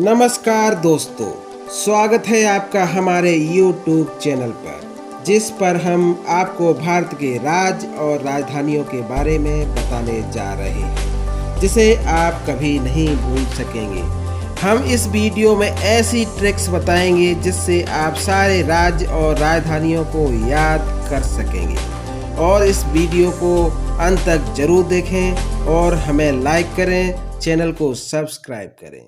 नमस्कार दोस्तों, स्वागत है आपका हमारे YouTube चैनल पर, जिस पर हम आपको भारत के राज्य और राजधानियों के बारे में बताने जा रहे हैं, जिसे आप कभी नहीं भूल सकेंगे। हम इस वीडियो में ऐसी ट्रिक्स बताएंगे जिससे आप सारे राज्य और राजधानियों को याद कर सकेंगे। और इस वीडियो को अंत तक जरूर देखें और हमें लाइक करें, चैनल को सब्सक्राइब करें।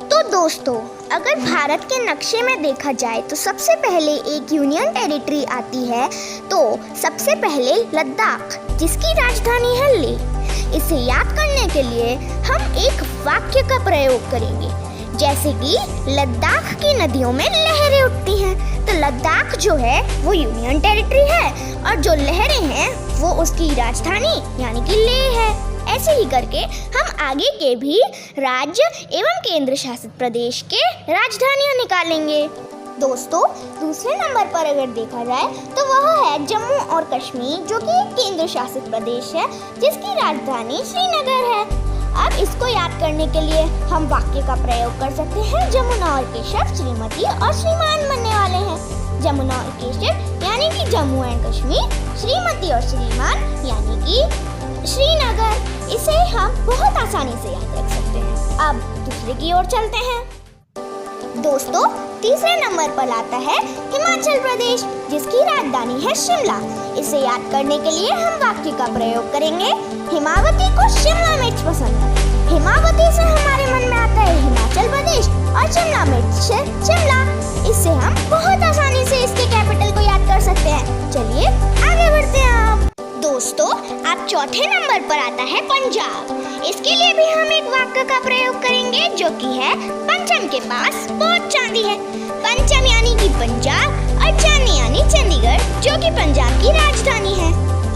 तो दोस्तों, अगर भारत के नक्शे में देखा जाए तो सबसे पहले एक यूनियन टेरिटरी आती है। तो सबसे पहले लद्दाख, जिसकी राजधानी है लेह। इसे याद करने के लिए हम एक वाक्य का प्रयोग करेंगे, जैसे कि लद्दाख की नदियों में लहरें उठती हैं। तो लद्दाख जो है वो यूनियन टेरिटरी है और जो लहरें हैं वो उसकी राजधानी यानी कि लेह है। ऐसे ही करके हम आगे के भी राज्य एवं केंद्र शासित प्रदेश के राजधानियां निकालेंगे। दोस्तों, दूसरे नंबर पर अगर देखा जाए तो वह है जम्मू और कश्मीर, जो कि एक केंद्र शासित प्रदेश है जिसकी राजधानी श्रीनगर है। अब इसको याद करने के लिए हम वाक्य का प्रयोग कर सकते हैं। जमुना और केशव श्रीमती और श्रीमान बनने वाले हैं। जमुना और केशव यानी कि जम्मू एंड कश्मीर, श्रीमती और श्रीमान यानी कि श्रीनगर। इसे हम बहुत आसानी से याद रख सकते हैं। अब दूसरे की ओर चलते हैं। दोस्तों, तीसरे नंबर पर आता है हिमाचल प्रदेश, जिसकी राजधानी है शिमला। इसे याद करने के लिए हम वाक्य का प्रयोग करेंगे। हिमावती को शिमला मिर्च पसंद है। हिमावती से हमारे मन में आता है हिमाचल प्रदेश और शिमला मिर्च से शिमला। इससे हम बहुत आसानी से इसके कैपिटल को याद कर सकते हैं। चलिए आगे बढ़ते हैं। आप दोस्तों, अब चौथे नंबर पर आता है पंजाब। इसके लिए भी हम एक वाक्य का प्रयोग करेंगे, जो कि है पंचम के पास बहुत चांदी है। पंचम यानी कि पंजाब और चांदी यानी चंडीगढ़, जो कि पंजाब की राजधानी है।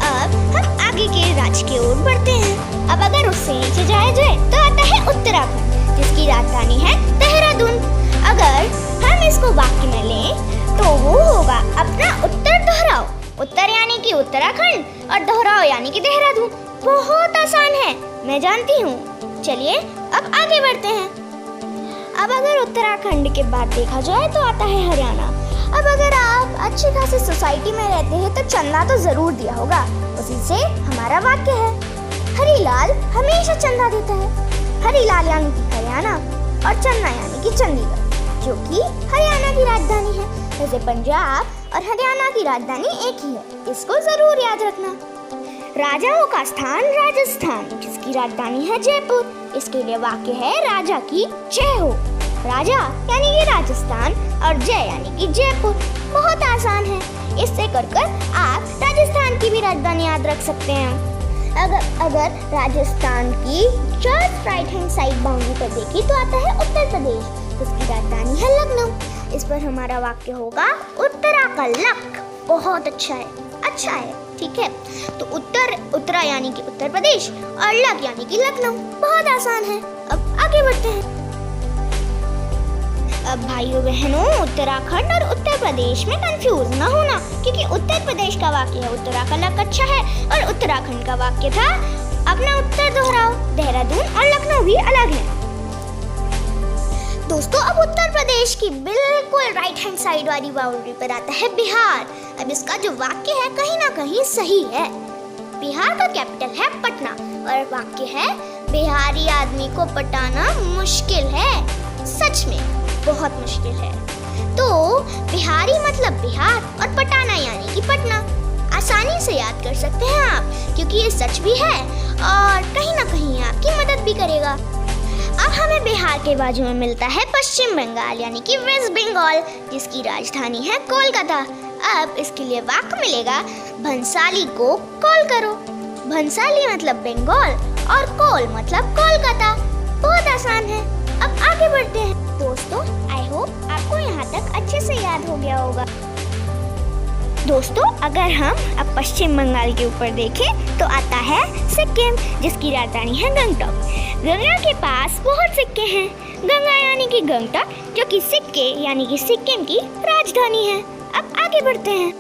अब हम आगे के राज्य की ओर बढ़ते हैं। अब अगर उससे नीचे जाया जाए तो आता है उत्तराखंड, जिसकी राजधानी है देहरादून। अगर हम इसको वाक्य में लें तो वो होगा अपना उत्तर दोहराओ। उत्तर यानी कि उत्तराखंड और दोहराओ यानी कि देहरादून। बहुत आसान है, मैं जानती हूँ। चलिए अब आगे बढ़ते हैं। अब अगर उत्तराखंड के बाद देखा जाए तो आता है हरियाणा। अब अगर आप अच्छी खासी सोसाइटी में रहते हैं तो चंदा तो जरूर दिया होगा। उसी से हमारा वाक्य है, हरीलाल हमेशा चंदा देता है। हरीलाल यानी कि हरियाणा और चंदा यानी कि चंडीगढ़, जो कि हरियाणा की राजधानी है। वैसे पंजाब और हरियाणा की राजधानी एक ही है, इसको जरूर याद रखना। राजाओं का स्थान राजस्थान, जिसकी राजधानी है जयपुर। इसके लिए वाक्य है राजा की जय हो। राजा यानी कि राजस्थान और जय यानी कि जयपुर। बहुत आसान है, इससे कर आप राजस्थान की भी राजधानी याद रख सकते हैं। अगर राजस्थान की just right hand side boundary पर देखी तो आता है उत्तर प्रदेश, जिसकी राजधानी है लखनऊ। इस पर हमारा वाक्य होगा उत्तरा का लक बहुत अच्छा है, ठीक है। तो उत्तरा यानी कि उत्तर प्रदेश और लक यानी कि लखनऊ। बहुत आसान है। अब आगे बढ़ते हैं। अब भाइयों बहनों, उत्तराखंड और उत्तर प्रदेश में कंफ्यूज ना होना, क्योंकि उत्तर प्रदेश का वाक्य है उत्तरा का लक अच्छा है और उत्तराखंड का वाक्य था अपना उत्तर दोहराओ। देहरादून और लखनऊ भी अलग है। दोस्तों, अब उत्तर प्रदेश की बिल्कुल राइट हैंड साइड वाली बाउंड्री पर आता है बिहार। अब इसका जो वाक्य है कहीं ना कहीं सही है। बिहार का कैपिटल है पटना और वाक्य है बिहारी आदमी को पटाना मुश्किल है। सच में बहुत मुश्किल है। तो बिहारी मतलब बिहार और पटाना यानी कि पटना। आसानी से याद कर सकते हैं आप, क्योंकि ये सच भी है और कहीं ना कहीं आपकी मदद भी करेगा। अब हमें बिहार के बाजू में मिलता है पश्चिम बंगाल यानी कि वेस्ट बंगाल, जिसकी राजधानी है कोलकाता। अब इसके लिए वाक्य मिलेगा भंसाली को कॉल करो। भंसाली मतलब बंगाल और कोल मतलब कोलकाता। बहुत आसान है। अब आगे बढ़ते हैं। दोस्तों, आई होप आपको यहाँ तक अच्छे से याद हो गया होगा। दोस्तों, अगर हम अब पश्चिम बंगाल के ऊपर देखें तो आता है सिक्किम, जिसकी राजधानी है गंगटोक। गंगा के पास बहुत सिक्के हैं। गंगा यानी कि गंगटोक, जो कि सिक्के यानी कि सिक्किम की राजधानी है। अब आगे बढ़ते हैं।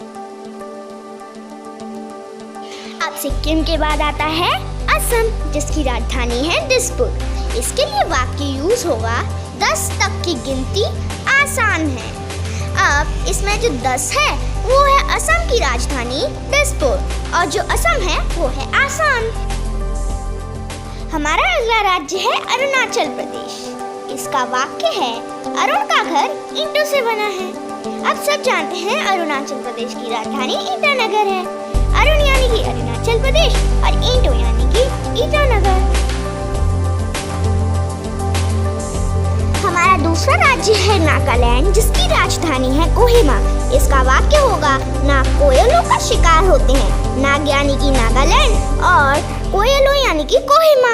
अब सिक्किम के बाद आता है असम जिसकी राजधानी है दिसपुर। इसके लिए वाक्य यूज होगा 10 तक की गिनती आसान है। अब इसमें जो 10 है वो है असम की राजधानी दिसपुर और जो असम है वो है आसाम। हमारा अगला राज्य है अरुणाचल प्रदेश। इसका वाक्य है अरुण का घर ईंटों से बना है। अब सब जानते हैं अरुणाचल प्रदेश की राजधानी ईटानगर है। अरुण यानी कि अरुणाचल प्रदेश और ईंटों यानी कि ईटानगर। हमारा दूसरा राज्य है नागालैंड जिसकी राजधानी है कोहिमा। इसका वाक्य होगा नाग कोयलों का शिकार होते हैं। नाग यानी कि नागालैंड और कोयलों यानी कि कोहिमा।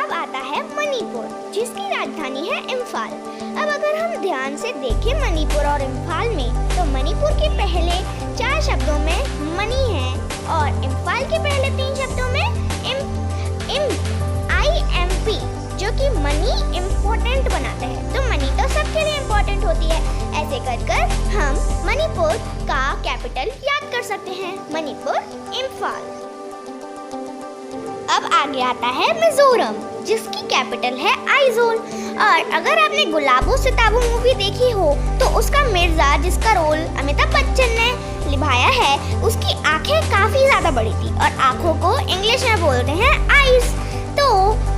अब आता है मणिपुर जिसकी राजधानी है इम्फाल। अब अगर हम ध्यान से देखें मणिपुर और इम्फाल में, तो मणिपुर के पहले 4 शब्दों में मणि है और इम्फाल के पहले 3 शब्दों में IMP जो कि मनी इम्पोर्टेंट बनाते हैं। तो मनी तो सबके लिए इम्पोर्टेंट होती है। ऐसे कर हम मणिपुर का कैपिटल याद कर सकते हैं, मणिपुर इम्फाल। अब आगे आता है मिजोरम जिसकी कैपिटल है आइजोल। और अगर आपने गुलाबो सिताबो मूवी देखी हो तो उसका मिर्जा जिसका रोल अमिताभ बच्चन ने निभाया है, उसकी आंखें काफी ज्यादा बड़ी थी और आंखों को इंग्लिश में बोलते हैं आईज। तो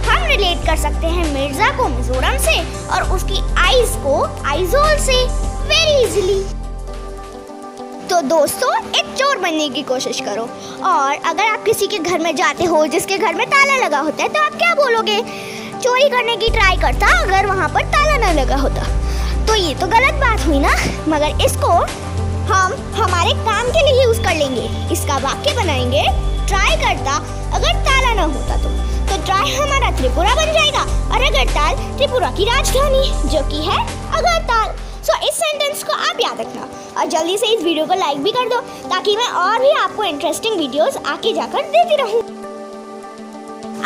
हम रिलेट कर सकते हैं मिर्जा को मिजोरम से और उसकी आईज को आइजोल से वेरी इजीली। तो दोस्तों, एक चोर बनने की कोशिश करो और अगर आप किसी के घर में जाते हो जिसके घर में ताला लगा होता है तो आप क्या बोलोगे? चोरी करने की ट्राई करता अगर वहाँ पर ताला न लगा होता। तो ये तो गलत बात हुई ना, मगर इसको हम हमारे काम के लिए यूज कर लेंगे। इसका वाक्य बनाएंगे ट्राई करता अगर ताला न होता तो ट्राई हमारा त्रिपुरा बन जाएगा और अगरताल त्रिपुरा की राजधानी जो कि है अगरताल। सो इस सेंटेंस को आप याद रखना और जल्दी से इस वीडियो को लाइक भी कर दो ताकि मैं और भी आपको इंटरेस्टिंग वीडियोस आगे जाकर देती रहूं।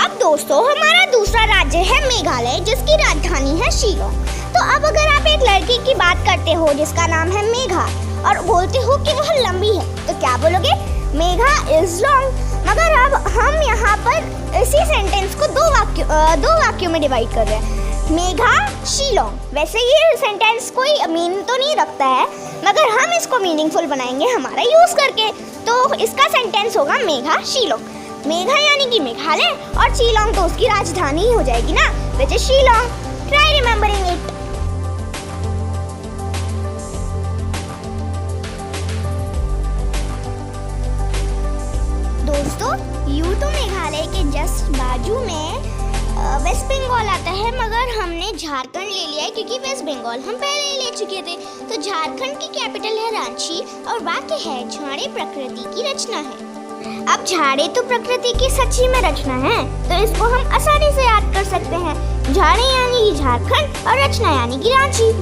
अब दोस्तों, हमारा दूसरा राज्य है मेघालय जिसकी राजधानी है शिलोंग। तो अब अगर आप एक लड़की की बात करते हो जिसका नाम है मेघा और बोलते हो कि वह लंबी है तो क्या बोलोगे? Megha is long. मगर अब हम यहाँ पर इसी सेंटेंस को दो वाक्यों में डिवाइड कर रहे हैं, मेघा शिलोंग। वैसे ये सेंटेंस कोई मीनिंग तो नहीं रखता है मगर हम इसको मीनिंगफुल बनाएंगे हमारा यूज करके। तो इसका सेंटेंस होगा मेघा शिलोंग। मेघा यानी कि मेघालय और शिलोंग तो उसकी राजधानी ही हो जाएगी ना, which is Shillong. Try remembering it. दोस्तों, यूं तो मेघालय के जस्ट बाजू में वेस्ट बंगाल आता है मगर हमने झारखंड ले लिया है क्योंकि वेस्ट बंगाल हम पहले ही ले चुके थे। तो झारखंड की कैपिटल है रांची और वाक्य है झाड़े प्रकृति की रचना है। अब झाड़े तो प्रकृति की सच्ची में रचना है तो इसको हम आसानी से याद कर सकते हैं। झाड़े यानी कि झारखंड और रचना यानी कि रांची।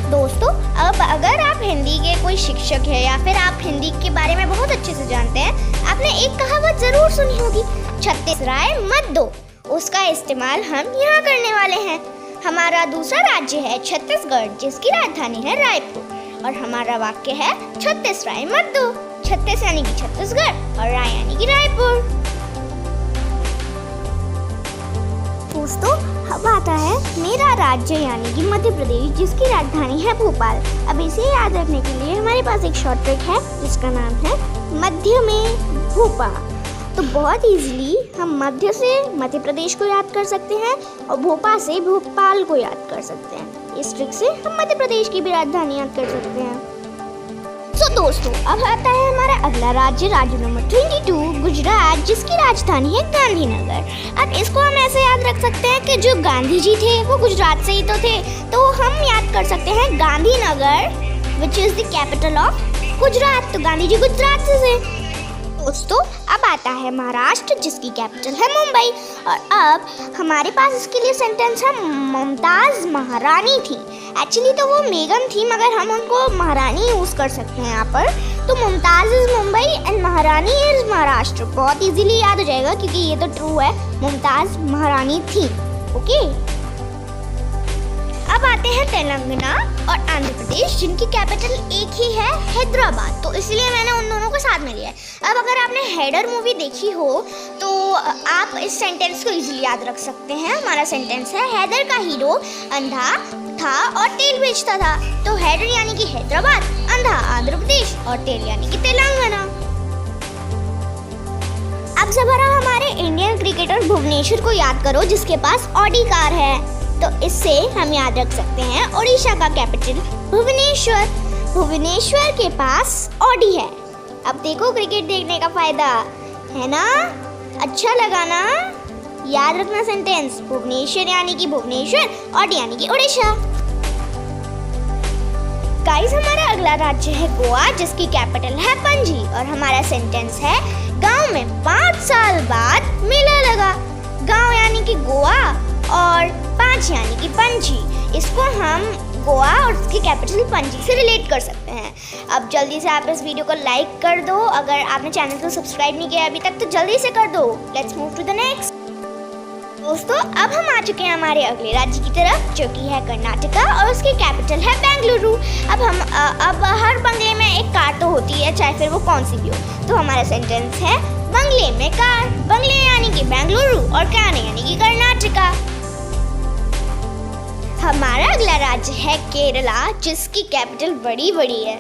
दोस्तों, अब अगर आप हिंदी के कोई शिक्षक है या फिर आप हिंदी के बारे में बहुत अच्छे से जानते हैं, आपने एक कहावत जरूर सुनी होगी, छत्तीस राय मत दो। उसका इस्तेमाल हम यहाँ करने वाले हैं। हमारा दूसरा राज्य है छत्तीसगढ़ जिसकी राजधानी है रायपुर और हमारा वाक्य है 36 राय मत दो। 36 यानी कि छत्तीसगढ़ और राय यानी कि रायपुर। दोस्तों, अब आता है मेरा राज्य यानी कि मध्य प्रदेश जिसकी राजधानी है भोपाल। अब इसे याद रखने के लिए हमारे पास एक शॉर्ट ट्रिक है जिसका नाम है मध्य में भोपा। तो बहुत इजीली हम मध्य से मध्य प्रदेश को याद कर सकते हैं और भोपाल से भोपाल को याद कर सकते हैं। इस ट्रिक से हम मध्य प्रदेश की भी राजधानी याद कर सकते हैं। तो दोस्तों, अब आता है हमारा अगला राज्य नंबर 22 गुजरात जिसकी राजधानी है गांधीनगर। अब इसको हम ऐसे याद रख सकते हैं कि जो गांधी जी थे वो गुजरात से ही तो थे, तो हम याद कर सकते हैं Gandhinagar which is the capital of Gujarat. तो गांधी जी गुजरात से थे। दोस्तों, अब आता है महाराष्ट्र जिसकी कैपिटल है मुंबई और अब हमारे पास इसके लिए सेंटेंस है मुमताज महारानी थी। एक्चुअली तो वो मेगन थी मगर हम उनको महारानी यूज कर सकते हैं यहाँ पर। तो मुमताज इज मुंबई एंड महारानी इज महाराष्ट्र। बहुत इजीली याद हो जाएगा क्योंकि ये तो ट्रू है, मुमताज महारानी थी। ओके, अब आते हैं तेलंगाना और आंध्र प्रदेश, जिनकी कैपिटल एक ही है, हैदराबाद। तो इसलिए मैंने उन दोनों को साथ में लिया है। अब अगर आपने हैदर मूवी देखी हो तो आप इस सेंटेंस को इजीली याद रख सकते हैं। हमारा सेंटेंस है, हैदर का हीरो अंधा था और तेल बेचता था। तो हैदर यानी कि हैदराबाद, अंधा आंध्र प्रदेश और तेल यानी कि तेलंगाना। अब जरा हमारे इंडियन क्रिकेटर भुवनेश्वर को याद करो, जिसके पास ऑडी कार है। तो इससे हम याद रख सकते हैं ओडिशा का कैपिटल भुवनेश्वर। भुवनेश्वर के पास ऑडी है। अब देखो क्रिकेट देखने का फायदा है ना, अच्छा लगा ना। याद रखना सेंटेंस, भुवनेश्वर यानी कि भुवनेश्वर, ऑडी यानी कि ओडिशा। गाइस, हमारा अगला राज्य है गोवा, जिसकी कैपिटल है पणजी और हमारा सेंटेंस है, गांव में 5 साल बाद मेला लगा। गांव यानी कि गोवा और 5 यानी कि पणजी। इसको हम गोवा और उसकी कैपिटल पणजी से रिलेट कर सकते हैं। अब जल्दी से आप इस वीडियो को लाइक कर दो। अगर आपने चैनल को सब्सक्राइब नहीं किया अभी तक तो जल्दी से कर दो। Let's move to the next. दोस्तों, अब हम आ चुके हैं हमारे अगले राज्य की तरफ, जो कि है कर्नाटका और उसकी कैपिटल है बेंगलुरु। अब हर बंगले में एक कार तो होती है, चाहे फिर वो कौन सी भी हो। तो हमारा सेंटेंस है, बंगले में कार। बंगले यानी कि बेंगलुरु और कार यानी कि कर्नाटका। हमारा अगला राज्य है केरला, जिसकी कैपिटल बड़ी है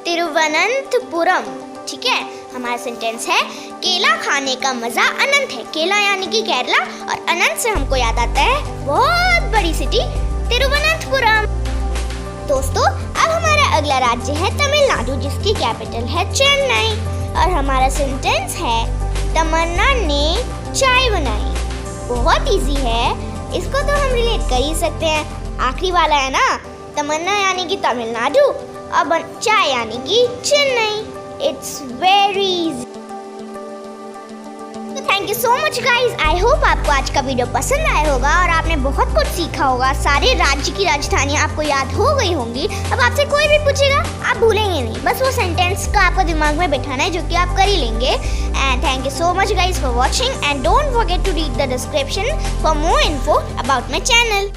तिरुवनंतपुरम। ठीक है, हमारा सेंटेंस है, केला खाने का मजा अनंत है। केला यानी कि केरला और अनंत से हमको याद आता है बहुत बड़ी सिटी तिरुवनंतपुरम। दोस्तों, अब हमारा अगला राज्य है तमिलनाडु, जिसकी कैपिटल है चेन्नई और हमारा सेंटेंस है, तमन्ना ने चाय बनाई। बहुत इजी है, इसको तो हम रिलेट कर ही सकते हैं। आखिरी वाला है ना, तमन्ना यानी कि तमिलनाडु और चाय यानी कि Chennai. It's very easy. Thank you so much guys. I hope आपको आज का वीडियो पसंद आया होगा और आपने बहुत कुछ सीखा होगा। सारे राज्य की राजधानियाँ आपको याद हो गई होंगी। अब आपसे कोई भी पूछेगा आप भूलेंगे नहीं, बस वो सेंटेंस का आपको दिमाग में बैठाना है, जो कि आप कर ही लेंगे। And thank you so much guys for watching and don't forget to read the description for more info about my channel.